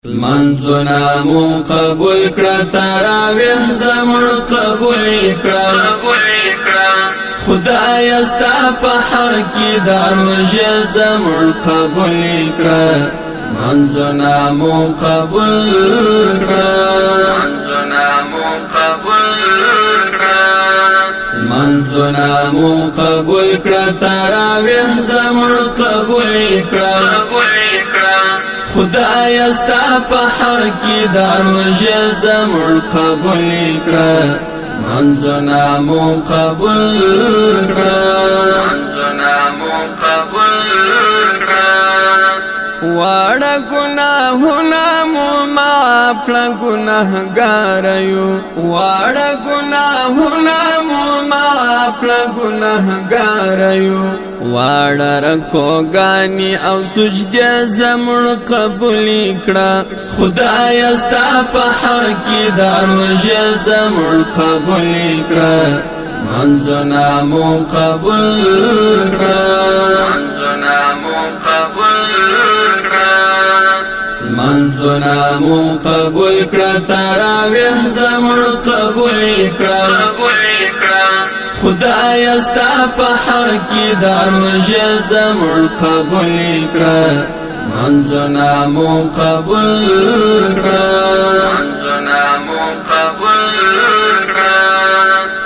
منځونه مو قبول کړه تراویح زموږ قبول کړه خدای استا په حق کې د روژه زموږ قبول کړه منځونه مو قبول کړه منځونه مو قبول کړه تراویح زموږ قبول کړه خدای استا په حق کې د روژه زموږ قبول کړه منځونه مو قبول کړه واړه ګناهونه مو معاف کړه ګناهګار یو واړه ګناهونه مو معاف کړه ګناهګار یو واړه رکوګانی او سجده زموږ قبول کړه خدای استا په حق کې د روژه زموږ قبول کړه منځونه مو قبول کړه منځونه مو قبول کړه تراویح زموږ قبول کړه خدای استا په حق کې د روژه زموږ قبول کړه منځونه مو قبول کړه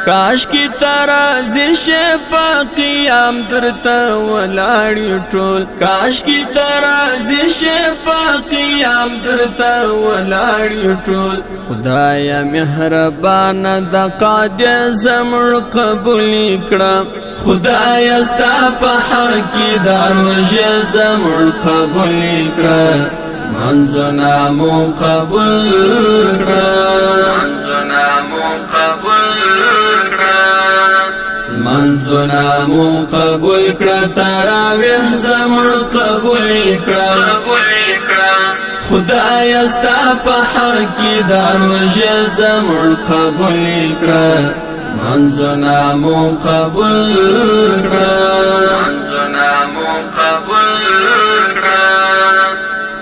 کاش کی ترازی شپا قیام درتا ولاړی ټول کاش کی ترازی شپا قیام درتا ولاړی ټول خدای مهربان د قاده زموږ قبول کړه خدای استا په حق کې د روژه زموږ قبول کړه منځونه مو قبول کړه منځونه مو قبول کړه تراویح زموږ قبول کړه خدای استا په حق کې د روژه زموږ قبول کړه منځونه مو قبول کړه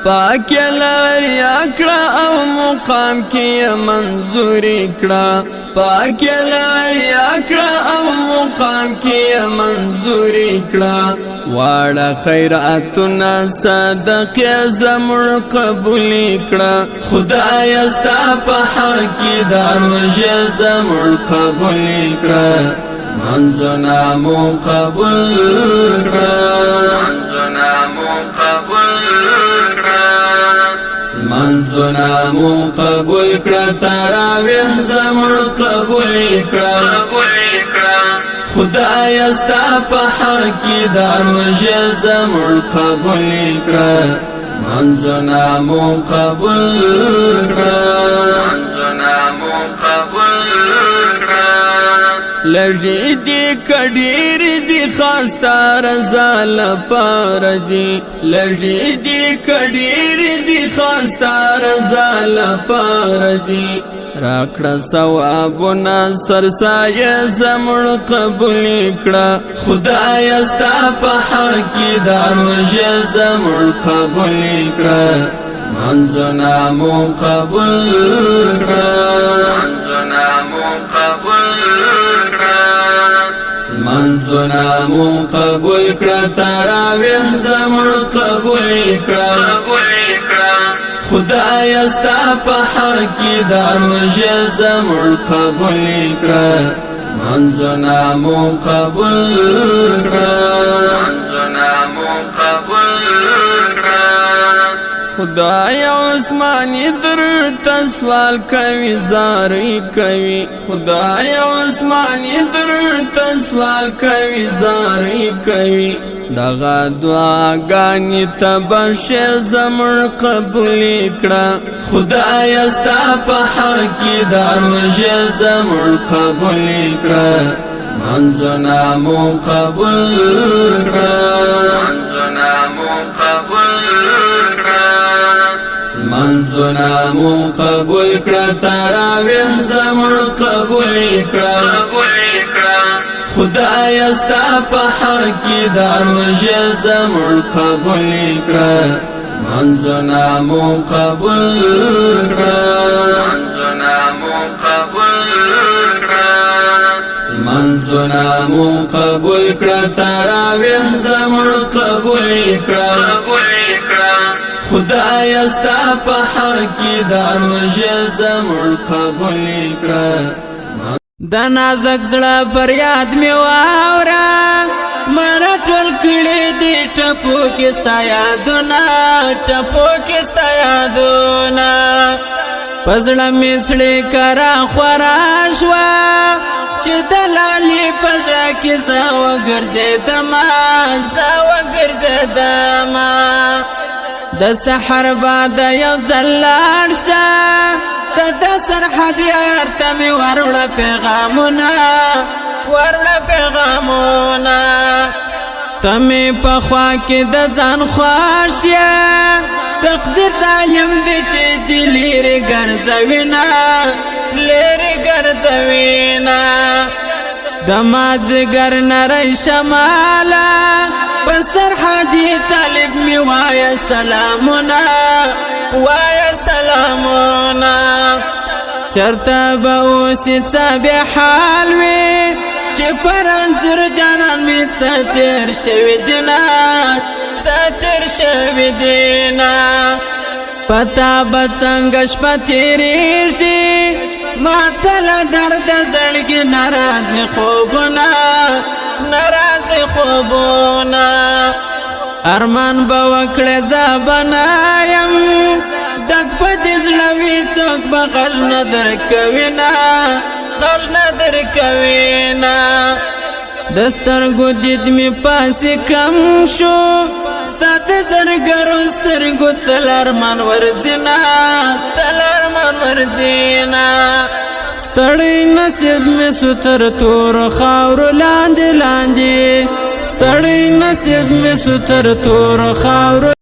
پاک لاري اکړه او مقام کې منظوري کړه پاک لاري اکړه او مقام کې منظوري کړه واړه خیراتونه صدقه زموږ قبول کړه خدای استا په حق کې د روژه زموږ قبول کړه منځونه مو قبول کړه منځونه مو قبول کړه تراویح زموږ قبول کړه خدای استا په حق کې د روژه زموږ قبول کړه منځونه مو قبول کړه لږی دی کډیر دی خاستا رضا لپاره دی لږی دی کډیر دی خاستا رضا لپاره دی راکړه ثوابونه سرسایه زموږ قبول کړه خدای استا په حق کې د روژه زموږ قبول کړه منځونه مو قبول کړه منځونه مو قبول کړه تراویح زموږ قبول کړه خدای استا په حق کې د روژه زموږ قبول کړه منځونه مو قبول کړه خدای عثماني درته سوال کوي زاري کوي خدای عثماني درته سوال کوي زاري کوي دغه دعاګانې تبشه زموږ قبول کړه خدای استا په حق کې د روژه زموږ قبول کړه منځونه مو قبول کړه منځونه مو قبول کړه تراویح زموږ قبول کړه خدای استا په حق کې د روژه زموږ قبول کړه منځونه مو قبول کړه منځونه مو قبول کړه منځونه مو قبول کړه تراویح زموږ قبول کړه خدای ستا په حق کې دا روژه زموږ قبول کړه د نازک زړه فریاد مې واوره مره ټول کړي دي ټپو کې ستا یادونه ټپو کې ستا یادونه په زړه مې زړه کرا خورا شوه چې د لالې په زړه کې زه وګرځېدمه د سحر بعد یو ځل لاړ شه د سرحد یار ته مې وروړه پیغامونه ته مې په خوا کې د ځان خوښ یې تقدیر ظالم دی چې دې لرې ګرځوینه د مازدیګر نری شماله په سرحدي طالب می وایه سلامونه چرته به اوسې څه بې حال وي چې پر انځور جانان مې څه تېر شوي دینه پتا به څنګه شپه تېرېږي ماته له درده زړګي ناراضي خوبونه ارمان به وکړې زه به نه یم ډک په دې زړه وي څوک به غږ نه درکوینه د سترګو دید مې پاسې کم شو ستا د زرګرو سترګو تل ارمان ورځینه ستړی نصیب مې سو تر تور خاورو لاندې ستړی نصیب مې سو تر تور خاورو